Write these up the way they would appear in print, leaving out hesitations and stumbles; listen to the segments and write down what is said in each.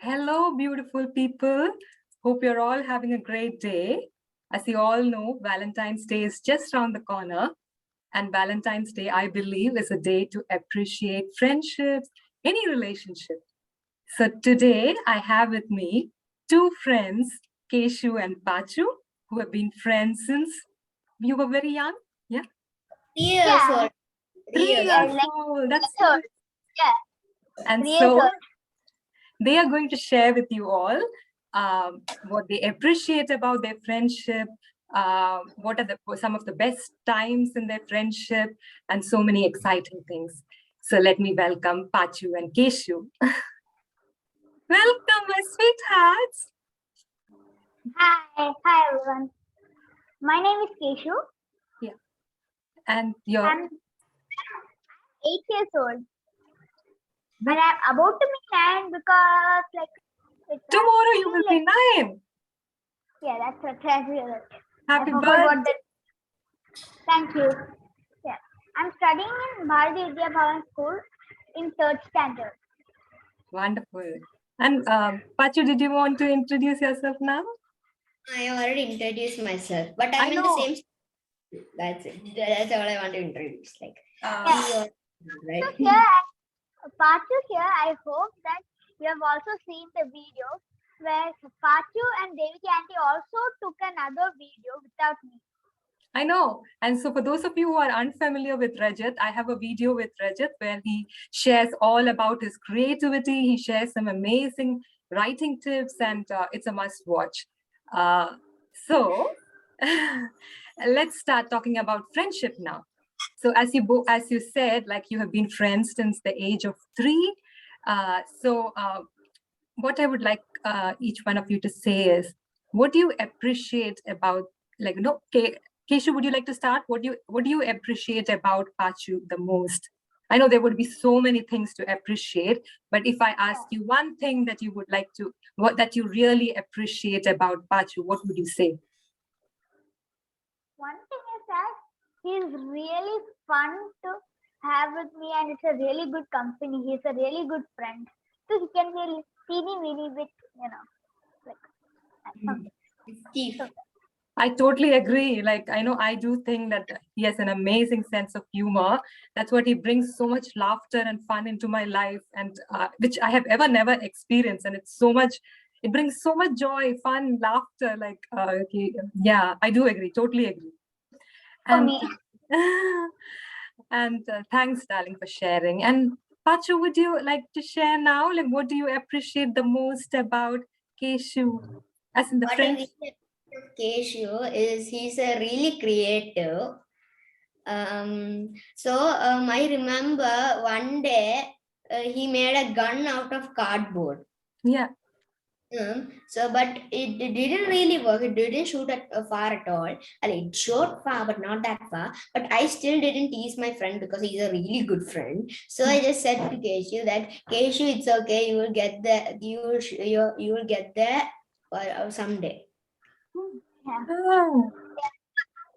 Hello, beautiful people. Hope you're all having a great day. As you all know, Valentine's Day is just around the corner. And Valentine's Day, I believe, is a day to appreciate friendships, any relationship. So today, I have with me two friends, Keshu and Paachu, who have been friends since you were very young. Yeah? 3 years old. 3 years old. That's old. Yeah. And 3 years so old. they are going to share with you all what they appreciate about their friendship, what are some of the best times in their friendship, and so many exciting things. So let me welcome Paachu and Keshu. Welcome, my sweethearts. Hi everyone. My name is Keshu. Yeah. And you're? I'm 8 years old. And I'm about to be 9 because tomorrow you will be 9. Yeah, that's what I realized. Happy birthday. Thank you. Yeah. I'm studying in Bharati Vidya Bhavan School in 3rd standard. Wonderful. And Paachu, did you want to introduce yourself now? I already introduced myself, but I'm in the same. That's it. That's all I want to introduce. Like, right? So here, Paachu here, I hope that you have also seen the video where Paachu and Deviki auntie also took another video without me. I know. And so for those of you who are unfamiliar with Rajat, I have a video with Rajat where he shares all about his creativity. He shares some amazing writing tips, and it's a must watch. So let's start talking about friendship now. So as you said, like you have been friends since the age of 3. What I would like each one of you to say is, what do you appreciate about, like, Keshu, would you like to start? What do you appreciate about Paachu the most? I know there would be so many things to appreciate, but if I ask you one thing that you would like to, that you really appreciate about Paachu, what would you say? One thing is that he's really fun to have with me, and it's a really good company. He's a really good friend. So he can be teeny bit, Steve. I totally agree. Like, I know I do think that he has an amazing sense of humor. That's what he brings so much laughter and fun into my life, and which I have never experienced. And it's so much, it brings so much joy, fun, laughter. Like, yeah, I do agree. Totally agree. And, and thanks, darling, for sharing. And Paachu, would you like to share now? Like, what do you appreciate the most about Keshu as in the friend? Keshu is he's a really creative. I remember one day he made a gun out of cardboard. Yeah. But it didn't really work. It didn't shoot far at all. It shot far, but not that far. But I still didn't tease my friend because he's a really good friend. So I just said to Keshu that Keshu, it's okay. You will get there. You will get there someday.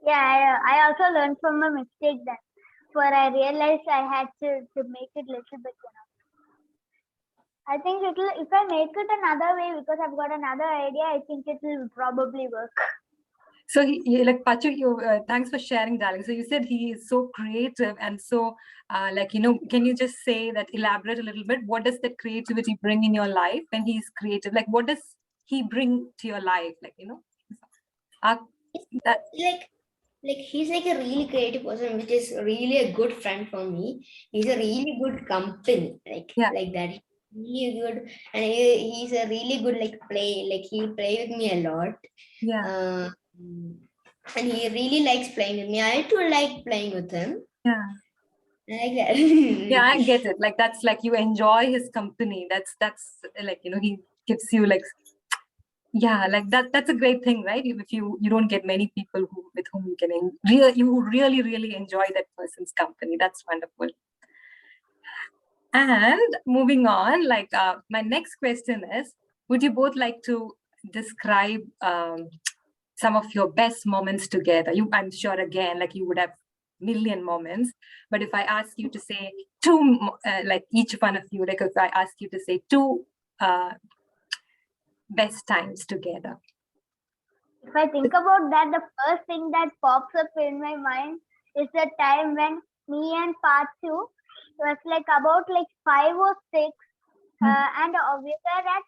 Yeah, I also learned from a mistake that where I realized I had to make it little bit, I think if I make it another way because I've got another idea, I think it will probably work. So like Paachu, thanks for sharing, darling. So you said he is so creative, and so can you just say that, elaborate a little bit? What does that creativity bring in your life when he's creative? Like, what does he bring to your life? Like he's like a really creative person, which is really a good friend for me. He's a really good company, like that. Really good, and he's a really good he'll play with me a lot. Yeah. And he really likes playing with me. I too like playing with him. Yeah. I like that. Yeah, I get it. Like, that's like you enjoy his company. That's like, he gives you like, yeah, like that's a great thing, right? If you don't get many people with whom you can really enjoy that person's company. That's wonderful. And moving on, like my next question is, would you both like to describe some of your best moments together? I'm sure, again, like you would have million moments, but if I ask you to say two, like each one of you, like if I ask you to say two best times together? If I think about that, the first thing that pops up in my mind is the time when me and Paachu was like about like 5 or 6, and we were at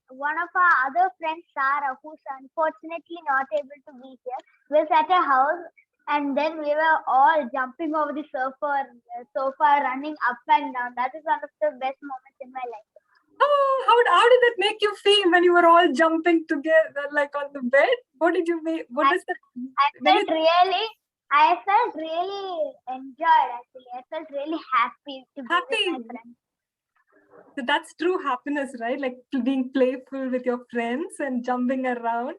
one of our other friends, Sarah, who's unfortunately not able to be here. We was at a house, and then we were all jumping over the sofa, running up and down. That is one of the best moments in my life. Oh, how did that make you feel when you were all jumping together, like on the bed? What did you make? What is that? I felt really enjoyed actually. I felt really happy to be with my friends. So that's true happiness, right? Like being playful with your friends and jumping around.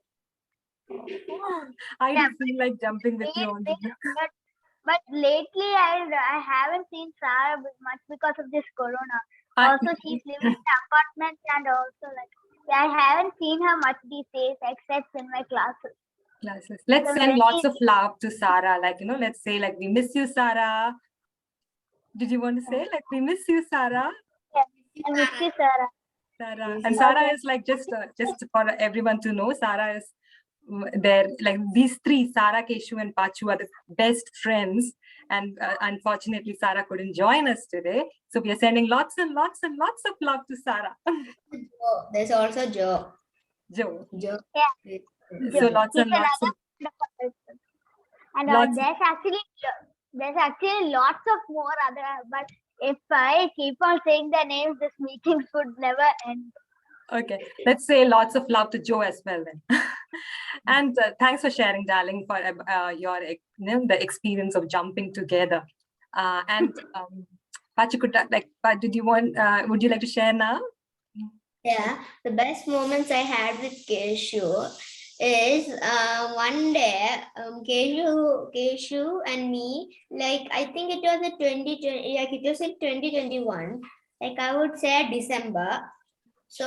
I didn't feel like jumping with you on the bed. But lately, I haven't seen Sarah much because of this corona. Also, she's living in apartments, and also I haven't seen her much these days except in my classes. Let's send lots of love to Sarah. Like, let's say like, we miss you, Sarah. Did you want to say like, we miss you, Sarah? Yeah, I miss you, Sarah. Sarah. And Sarah is like, just for everyone to know, Sarah is there. Like these three, Sarah, Kesu and Paachu, are the best friends. And unfortunately, Sarah couldn't join us today. So we are sending lots and lots and lots of love to Sarah. There's also Joe. Joe. Yeah. So lots and lots of. And there's actually lots of more other, but if I keep on saying their names, this meetings would never end. Okay, let's say lots of love to Joe as well then. And thanks for sharing, darling, for your the experience of jumping together. And Paachu, would you like to share now? Yeah, the best moments I had with Keshu is one day Keshu and me, like I think it was a 2020, like it was in 2021, like I would say December. So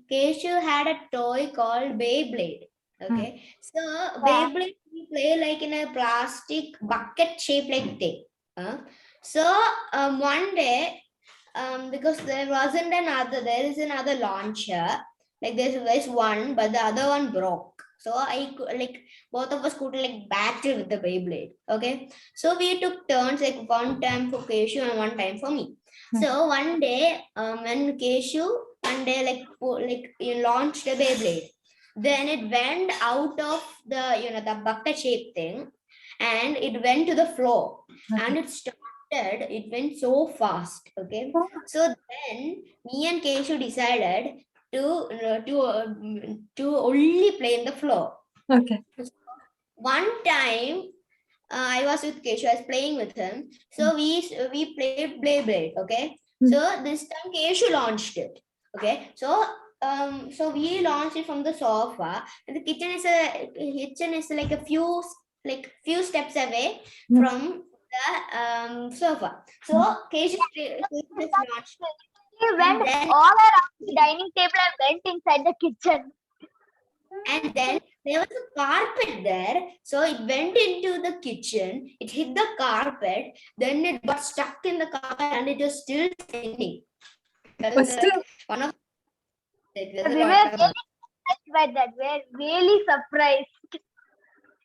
Keshu had a toy called Beyblade. Okay, so Beyblade we play like in a plastic bucket shaped like thing. So one day, because there is another launcher. Like there's one, but the other one broke. So both of us could like battle with the Beyblade. Okay, so we took turns, like one time for Keshu and one time for me. So one day, when Keshu one day like you launched a Beyblade, then it went out of the bucket shaped thing, and it went to the floor, and it went so fast. Okay, so then me and Keshu decided to only play in the floor. Okay. One time I was with Keshu, I was playing with him. So we played Beyblade. Okay, so this time Keshu launched it. Okay, so we launched it from the sofa, and the kitchen is like a few steps away from the sofa. So Keshu launched it. He went all around the dining table and went inside the kitchen. And then there was a carpet there. So it went into the kitchen. It hit the carpet. Then it got stuck in the carpet and it was still spinning. That was one of we were really surprised by that. We were really surprised.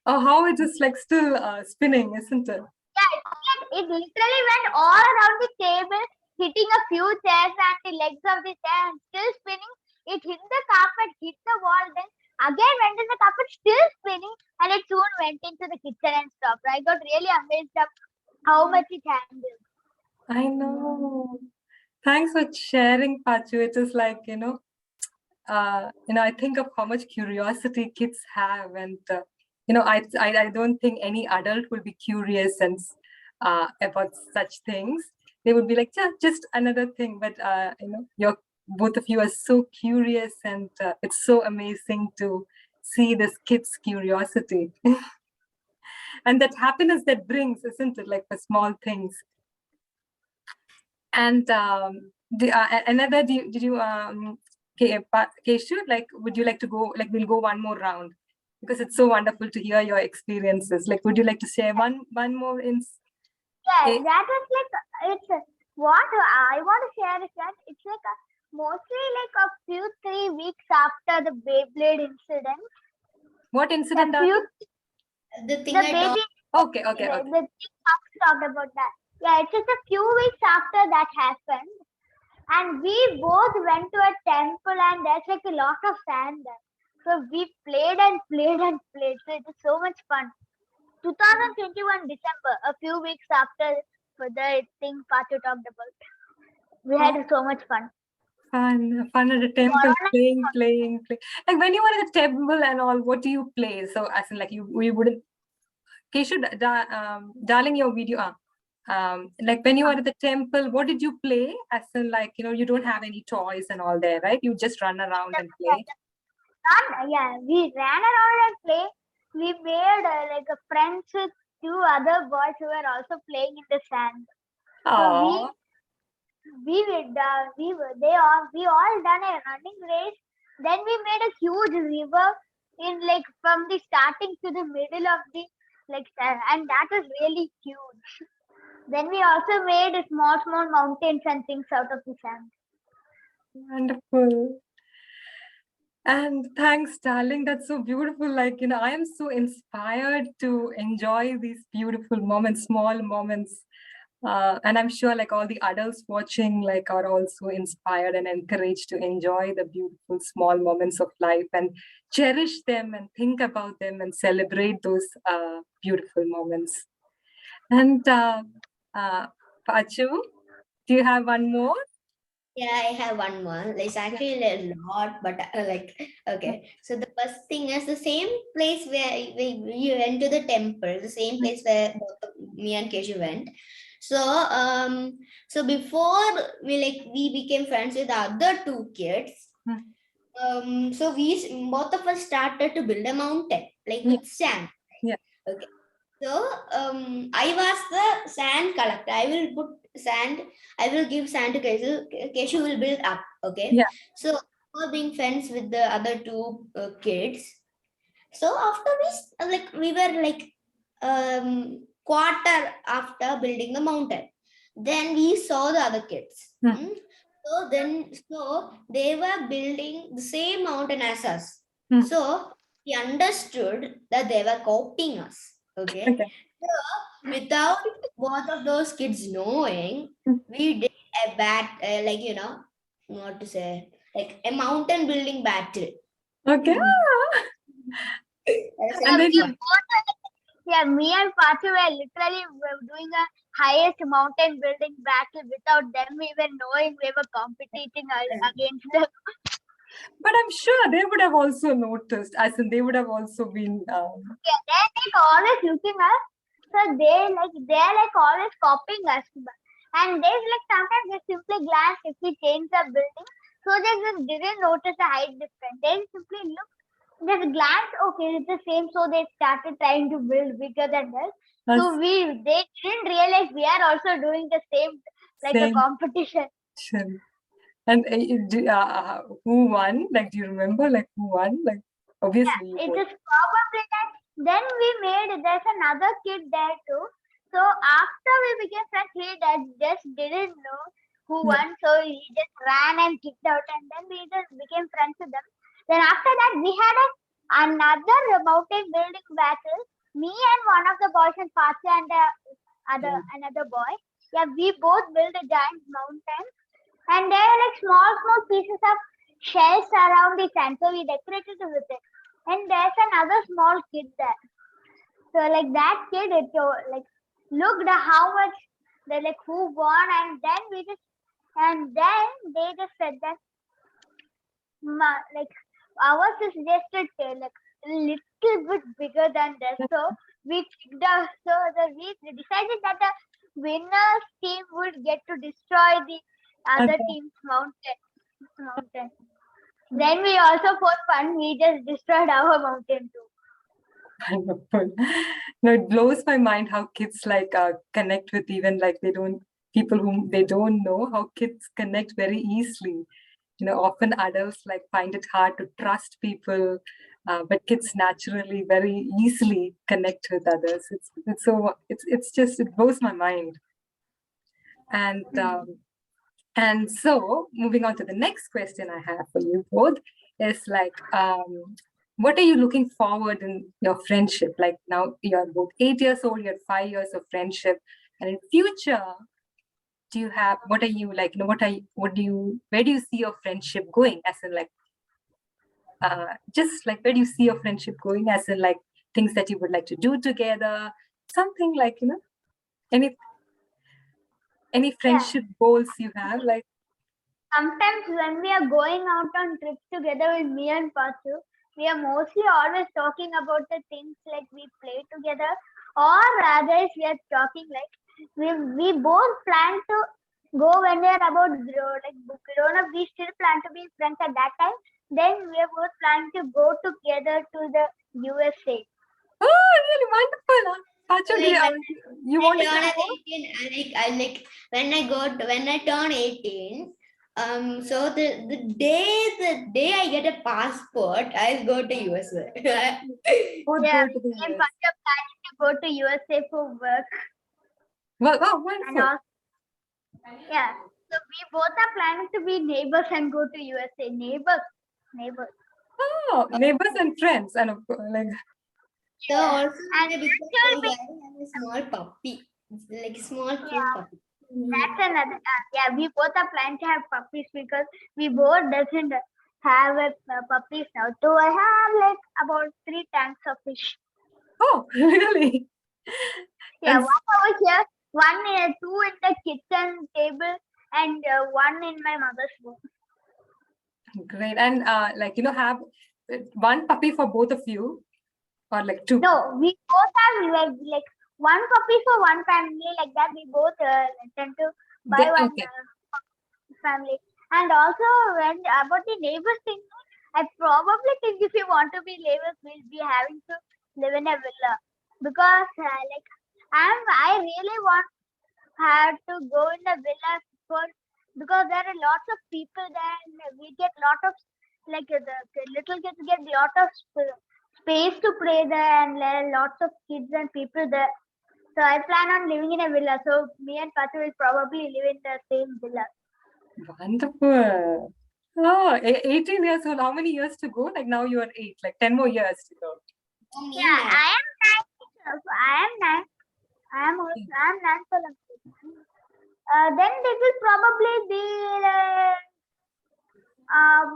Oh, how it is like still spinning, isn't it? Yeah, it literally went all around the table, hitting a few chairs and the legs of the chair, and still spinning. It hit the carpet, hit the wall, then again went in the carpet, still spinning, and it soon went into the kitchen and stopped. I got really amazed at how much it handled. I know. Thanks for sharing, Paachu. It is like, I think of how much curiosity kids have, and I don't think any adult will be curious and about such things. They would be like, yeah, just another thing. But both of you are so curious, and it's so amazing to see this kids' curiosity and that happiness that brings, isn't it? Like for small things. And another, did you Keshu, like, would you like to go? Like, we'll go one more round because it's so wonderful to hear your experiences. Like, would you like to share one more Yeah, that was like, it's what I want to share is that it's like Mostly like a few 3 weeks after the Beyblade incident. What incident? The few, The thing the I baby, Okay. the thing Fox talked about that. Yeah, it's just a few weeks after that happened, and we both went to a temple, and there's like a lot of sand there. So we played and played and played. So it was so much fun. 2021 December, a few weeks after for the thing Paachu talked about. We had so much fun. Fun at a temple, playing. Like when you were at the temple and all, what do you play? So as in like we wouldn't. Keshu, darling, your video. Like when you were at the temple, what did you play? As in like you don't have any toys and all there, right? You just run around and play. Yeah, we ran around and played. We made like a friends with 2 other boys who were also playing in the sand. Aww. So we all done a running race. Then we made a huge river in like from the starting to the middle of the like sand, and that was really huge. Then we also made small mountains and things out of the sand. Wonderful. And thanks, darling. That's so beautiful. Like, I am so inspired to enjoy these beautiful moments, small moments. And I'm sure like all the adults watching like are also inspired and encouraged to enjoy the beautiful small moments of life and cherish them and think about them and celebrate those beautiful moments. And Paachu, do you have one more? Yeah, I have one more. It's actually a lot, but okay. So the first thing is the same place where we went to the temple, the same place where both me and Keshu went. So so before we became friends with the other 2 kids. So both of us started to build a mountain with sand. Yeah. Okay. So I was the sand collector. I will put sand. I will give sand to Keshu. Keshu will build up. Okay. Yeah. So we're being friends with the other 2 kids. So after we were quarter after building the mountain, then we saw the other kids. So they were building the same mountain as us. So we understood that they were copying us. Okay. So without both of those kids knowing, we did a bad, what to say, like a mountain building battle. Okay. And then me and Paachu were literally doing a highest mountain building battle without them even knowing we were competing against them. But I'm sure they would have also noticed, as in they would have also been. Yeah, they're always looking us, so they're always copying us. And they sometimes they simply glance if we change the building, so they just didn't notice the height difference. They simply look. Just glance, okay, it's the same. So they started trying to build bigger than us. So they didn't realize we are also doing the same, a competition. Sure. And who won? Like, do you remember? Like, who won? Like, obviously. Yeah, it is probably that. Then there's another kid there too. So after we became friends, he just didn't know who won. So he just ran and kicked out, and then we just became friends with them. Then after that, we had another mountain building battle. Me and one of the boys and Paachu and another boy. Yeah, we both built a giant mountain, and there are small pieces of shells around the sand. So we decorated it with it. And there's another small kid there. So that kid, it looked how much who won, and then they just said that ours is just a little bit bigger than this. So we decided that the winners team would get to destroy the other team's mountain. Then we also, for fun, we just destroyed our mountain too. Wonderful. No, it blows my mind how kids connect with even people whom they don't know, how kids connect very easily. Often adults find it hard to trust people, but kids naturally very easily connect with others. It blows my mind. And And so moving on to the next question I have for you both is like, what are you looking forward in your friendship? Like now you're both 8 years old, you have 5 years of friendship. And in future, do you have, what are you like, where do you see your friendship going? As in like, just like, where do you see your friendship going? As in like things that you would like to do together, something like, any friendship goals you have, like. Sometimes when we are going out on trips together with me and Paachu, we are mostly always talking about the things like we play together, or rather we are talking like we both plan to go when we are about grown up. We still plan to be friends at that time. Then we are both planning to go together to the USA. Oh, really wonderful. Huh? Paachu, you want to turn go? 18, when I turn 18, so the day I get a passport, I'll go to USA. Both Yeah, go to the I'm US. planning to go to USA for work. Well, oh, And wonderful. also, yeah, so we both are planning to be neighbors and go to USA. Neighbors. Oh, neighbors and friends, and of course, like. So also And because actually, I have a small puppy. It's like a small cute yeah, puppy. that's another. Yeah, we both are planning to have puppies because we both doesn't have puppies now. So I have like about 3 tanks of fish. Oh, really? Yeah, And one over here, two in the kitchen table, and one in my mother's room. great. And like have one puppy for both of you, or like two? No, we both have like one puppy for one family, like that. We both tend to buy one Okay. family. And also, when about the neighbors thing, I probably think if you want to be neighbors, we'll be having to live in a villa because I really want her to go in the villa because there are lots of people there and we get lot of the little kids get lot of space to play there and there are lots of kids and people there. So I plan on living in a villa. So me and Patu will probably live in the same villa. Wonderful. Oh, 18 years old. How many years to go? Like now you are 8, like 10 more years to go. Yeah, I am 9. I am 9. I am 9 for the then it will probably be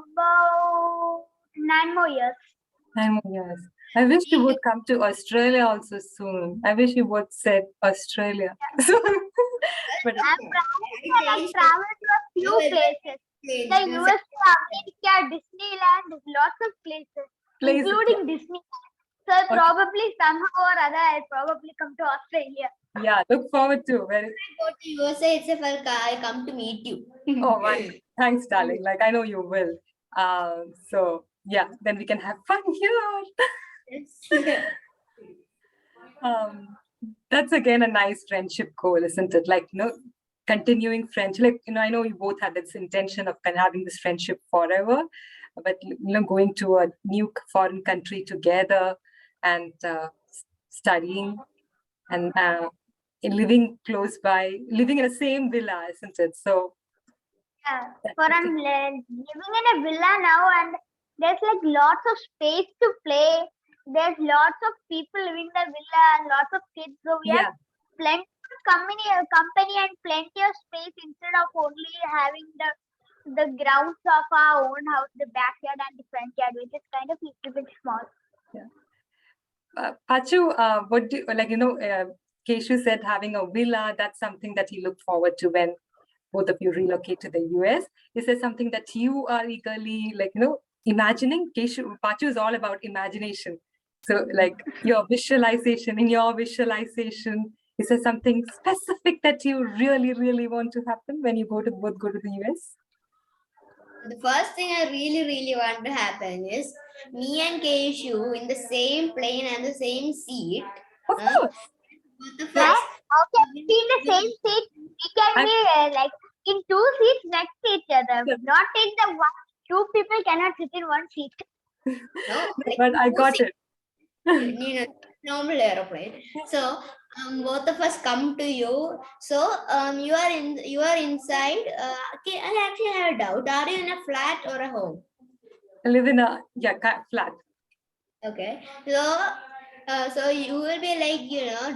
about 9 more years. 9 more years. I wish you would come to Australia also soon. I wish you would said Australia. But I've traveled to a few places. The USA, America, Disneyland, lots of places, including Disney. So probably somehow or other, I'll probably come to Australia. Yeah, look forward to When I go to USA itself, I'll come to meet you. Oh, right. Thanks, darling. Like I know you will. So yeah, then we can have fun here. That's again a nice friendship goal, isn't it? Like continuing friendship. Like I know you both had this intention of kind of having this friendship forever, but going to a new foreign country together and studying and living close by, living in the same villa, isn't it? So yeah, I'm living in a villa now, and there's like lots of space to play. There's lots of people living in the villa and lots of kids. So we have plenty of company and plenty of space instead of only having the grounds of our own house, the backyard and the front yard, which is kind of a little bit small. Yeah. Paachu, what do Kesu said having a villa, that's something that you look forward to when both of you relocate to the US. Is there something that you are eagerly imagining? Paachu is all about imagination. So like your visualization, is there something specific that you really, really want to happen when you both go to the US? The first thing I really, really want to happen is me and Kesu in the same plane and the same seat. Of course. Okay, be in the same seat. We can be like in 2 seats next to each other. Not take the one. 2 people cannot sit in one seat. No, but I got it. Normal aeroplane. So both of us come to you. So you are inside. Okay, I actually have a doubt. Are you in a flat or a home? I live in a flat. Okay. So you will be like,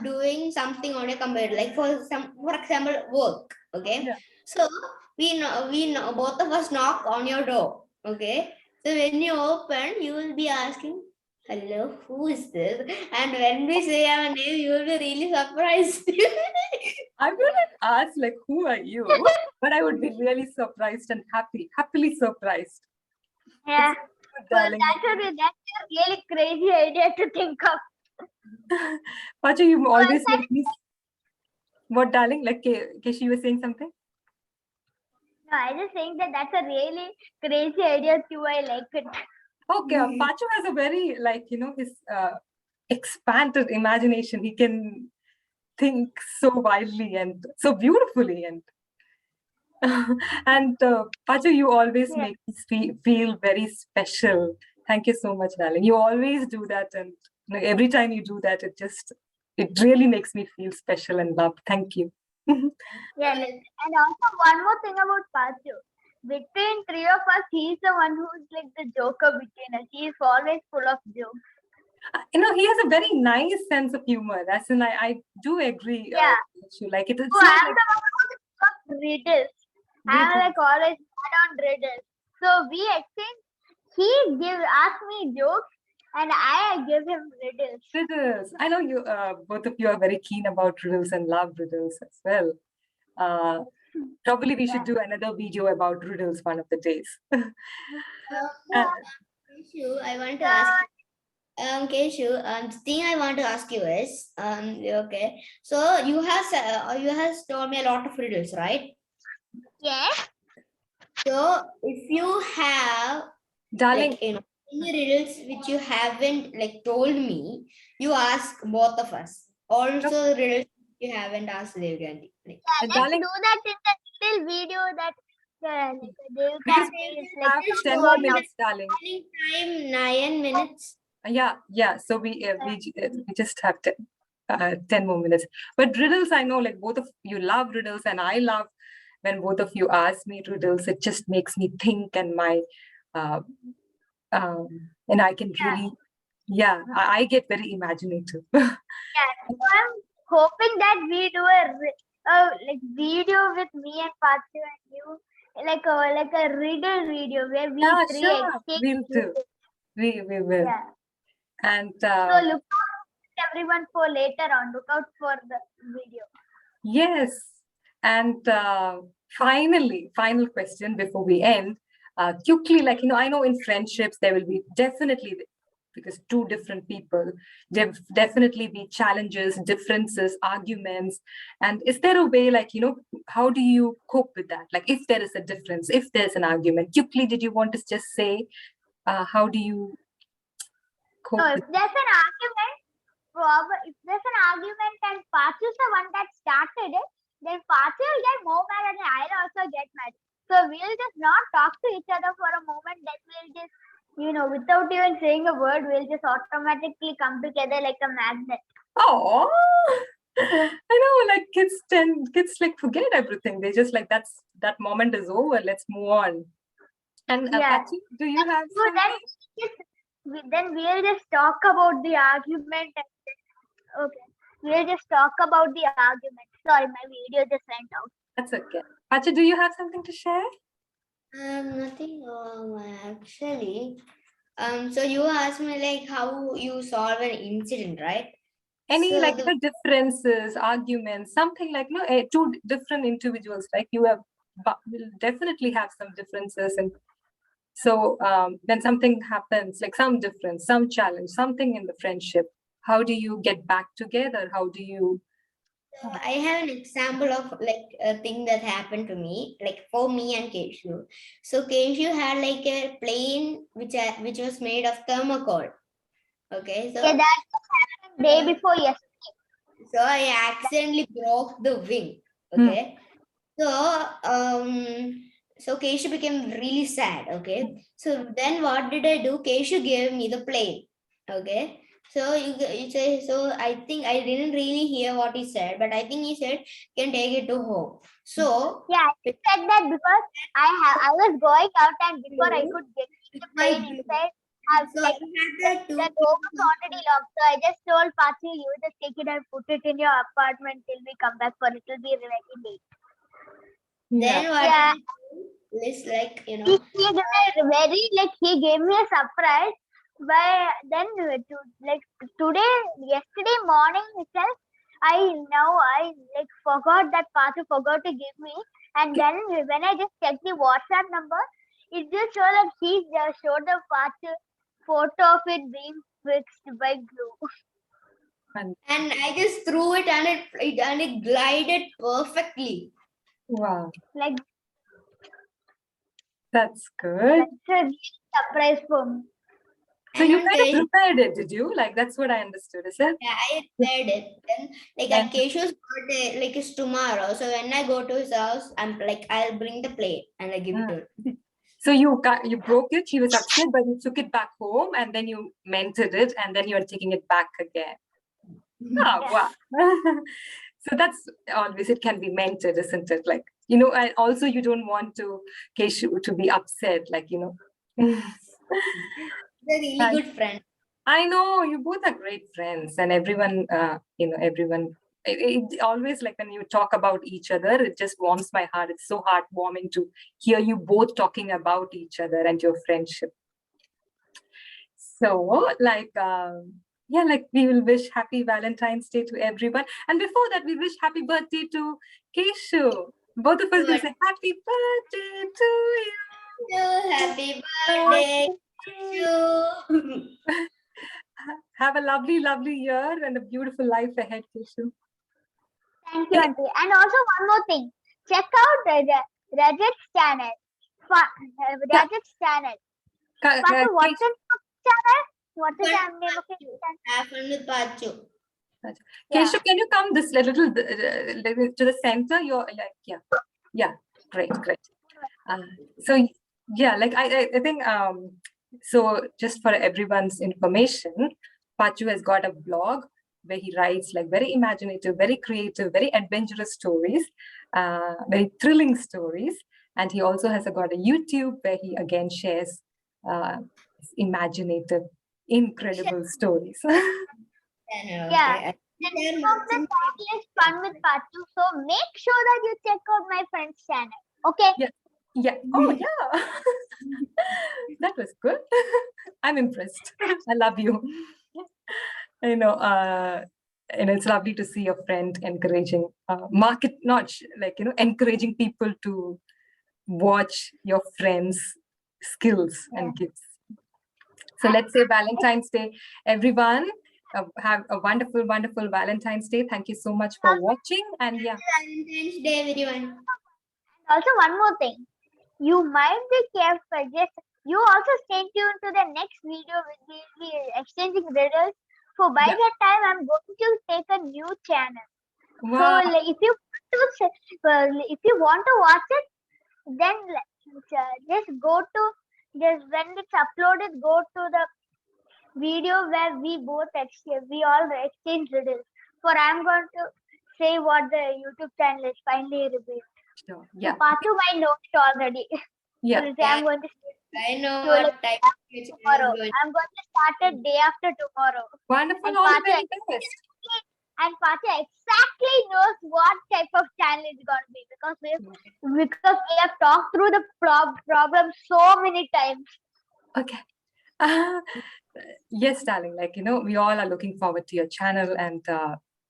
doing something on a computer, like for example, work. Okay. Yeah. So we know both of us knock on your door. Okay. So when you open, you will be asking, hello, who is this? And when we say our name, you will be really surprised. I wouldn't ask like, who are you? But I would be really surprised and happily surprised. Yeah. Good, Well, darling. that's a really crazy idea to think of. Paachu, you always I make me. What, darling? Like, Keshi, you were saying something? No, I just think that that's a really crazy idea too. I like it. Okay, Paachu has a very, like, his expanded imagination. He can think so widely and so beautifully. And Paachu, you always Yeah. make me feel very special. Thank you so much, darling. You always do that. And every time you do that, it really makes me feel special and loved. Thank you. Yeah, and also one more thing about Paachu. Between three of us, he's the one who's like the joker between us. He's always full of jokes. He has a very nice sense of humor. As in, I do agree. Yeah. With you. Like it's So not I'm like the one who's full of riddles. I'm like always bad on riddles. So we exchange. He asks me jokes, and I give him riddles. riddles. I know you. Both of you are very keen about riddles and love riddles as well. Probably we should do another video about riddles one of the days. Keshu, I want to ask. Keshu, the thing I want to ask you is, okay. So you have told me a lot of riddles, right? Yes. So if you have, Darling, like, any riddles which you haven't like told me, you ask both of us. Also riddles you haven't asked Devgandhi. Like, Let's darling, do that in the little video that because Devgandhi is we like have just 10 talking more about. minutes, darling. time 9 minutes. Yeah. So we just have 10 more minutes. But riddles, I know, like both of you love riddles, and I love when both of you ask me riddles. It just makes me think, and and I can really, I get very imaginative. Yeah, so I'm hoping that we do a like video with me and Paachu and you, like a riddle video where we Yeah, three sure. exchange We'll do. riddles. We will. Yeah. And So look out everyone for later on. Look out for the video. yes. And final question before we end. Quickly, like, I know in friendships, there will be definitely, because two different people, definitely be challenges, differences, arguments. And is there a way, like, how do you cope with that? Like, if there is a difference, if there's an argument, quickly, did you want to just say, how do you cope No, if with there's an argument, if there's an argument and Paachu is the one that started it, then Paachu will get more mad and I'll also get mad. So we'll just not talk to each other for a moment. Then we'll just, without even saying a word, we'll just automatically come together like a magnet. Oh, I know, like kids like forget everything. They just like that moment is over. Let's move on. And Yeah. Pachi, do you have So then we'll just talk about the argument. Okay, we'll just talk about the argument. Sorry, my video just went out. That's okay. Pachi, do you have something to share? Nothing actually. So you asked me like how you solve an incident, right? Any So like the differences, arguments, something like two different individuals, like you will definitely have some differences, and so when something happens, like some difference, some challenge, something in the friendship, how do you get back together? How do you? I have an example of like a thing that happened to me, like for me and Keshu. So Keshu had like a plane which was made of thermocol. Okay, so Yeah, that happened day before yesterday. So I accidentally broke the wing. Okay. So Keshu became really sad. Okay. So then what did I do? Keshu gave me the plane. Okay. So you say, so I think I didn't really hear what he said, but I think he said can take it to home. So Yeah, I said that because I was going out and before I could get the it plane might be. inside, So like I had the the door was already locked. So I just told Pachi, you just take it and put it in your apartment till we come back for it will be very late. Yeah. then what Yeah, is like he gave he gave me a surprise. But then yesterday morning itself, I forgot that Pachi forgot to give me, and then when I just checked the WhatsApp number, it just showed that he just showed the Pachi photo of it being fixed by glue. And and I just threw it and it glided perfectly. wow, Like that's good. that's a real surprise for me. So And you on kind of Keshu, prepared it, did you? Like that's what I understood, is it? yeah, I read it. Then like Yeah. Keshu's birthday like is tomorrow. So when I go to his house, I'm like I'll bring the plate and I give it to him. So you broke it. He was upset, but you took it back home, and then you mended it, and then you are taking it back again. Oh, Yeah. wow. So that's always, it can be mended, isn't it? Like, and also you don't want Keshu to be upset, like, He's a really good friend. I know you both are great friends, and everyone, everyone. It always, like, when you talk about each other, it just warms my heart. It's so heartwarming to hear you both talking about each other and your friendship. So, like we will wish happy Valentine's Day to everyone. And before that, we wish happy birthday to Keshu. Both of us will say happy birthday to you. Happy birthday, Keshu. Have a lovely, lovely year and a beautiful life ahead, Keshu. Thank you, Auntie. And also one more thing. Check out Rajat's channel. Rajat's channel. Pachu, what's the name of the channel? What's the name of the channel? Have fun with Paachu. Yeah. Keshu, can you come this little to the center? You're like, yeah, great. So yeah, like I think so just for everyone's information, Pachu has got a blog where he writes like very imaginative, very creative, very adventurous stories, very thrilling stories. And he also has got a YouTube where he again shares imaginative, incredible stories. Yeah. The name of the channel is Fun with Pachu. So make sure that you check out my friend's channel. Okay? Yeah. Oh, yeah. That was good. I'm impressed. I love you. It's lovely to see your friend encouraging encouraging people to watch your friends' skills and gifts. So let's say Valentine's Day, everyone. Have a wonderful, wonderful Valentine's Day. Thank you so much for watching. And yeah. Valentine's Day, everyone. Also, one more thing. You might be careful. Just you also stay tuned to the next video. We'll be exchanging riddles. So by that time, I'm going to take a new channel. Wow. So if you want to watch it, then just go to when it's uploaded, go to the video where we all exchange riddles. For I'm going to say what the YouTube channel is finally revealed. Sure. Yeah. So Paachu might know it already. Yeah. I'm going to I know what type of tomorrow. I'm going to start it day after tomorrow. Wonderful. And All the Paachu very best. And Paachu exactly knows what type of channel it's going to be because we have talked through the problem so many times. Okay. Yes, darling. We all are looking forward to your channel, and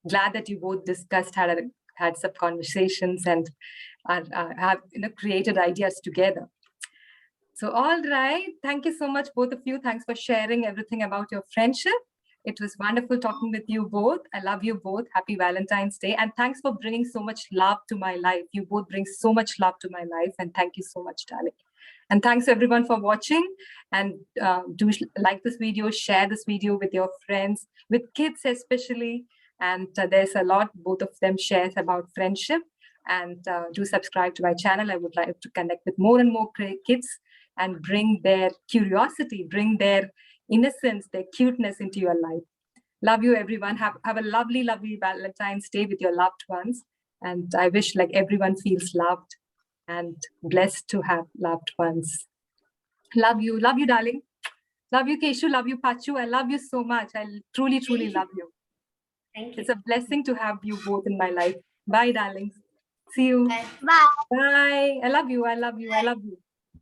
glad that you both discussed, had some conversations, and have created ideas together. So, all right. Thank you so much, both of you. Thanks for sharing everything about your friendship. It was wonderful talking with you both. I love you both. Happy Valentine's Day. And thanks for bringing so much love to my life. You both bring so much love to my life. And thank you so much, darling. And thanks everyone for watching. And do like this video, share this video with your friends, with kids especially. And there's a lot both of them shares about friendship. And do subscribe to my channel. I would like to connect with more and more kids and bring their curiosity, bring their innocence, their cuteness into your life. Love you, everyone. Have a lovely, lovely Valentine's Day with your loved ones. And I wish like everyone feels loved and blessed to have loved ones. Love you, darling. Love you, Keshu. Love you, Paachu. I love you so much. I truly, truly love you. Thank you. It's a blessing to have you both in my life. Bye, darlings. See you. Bye. Bye. Bye. I love you. I love you. I love you.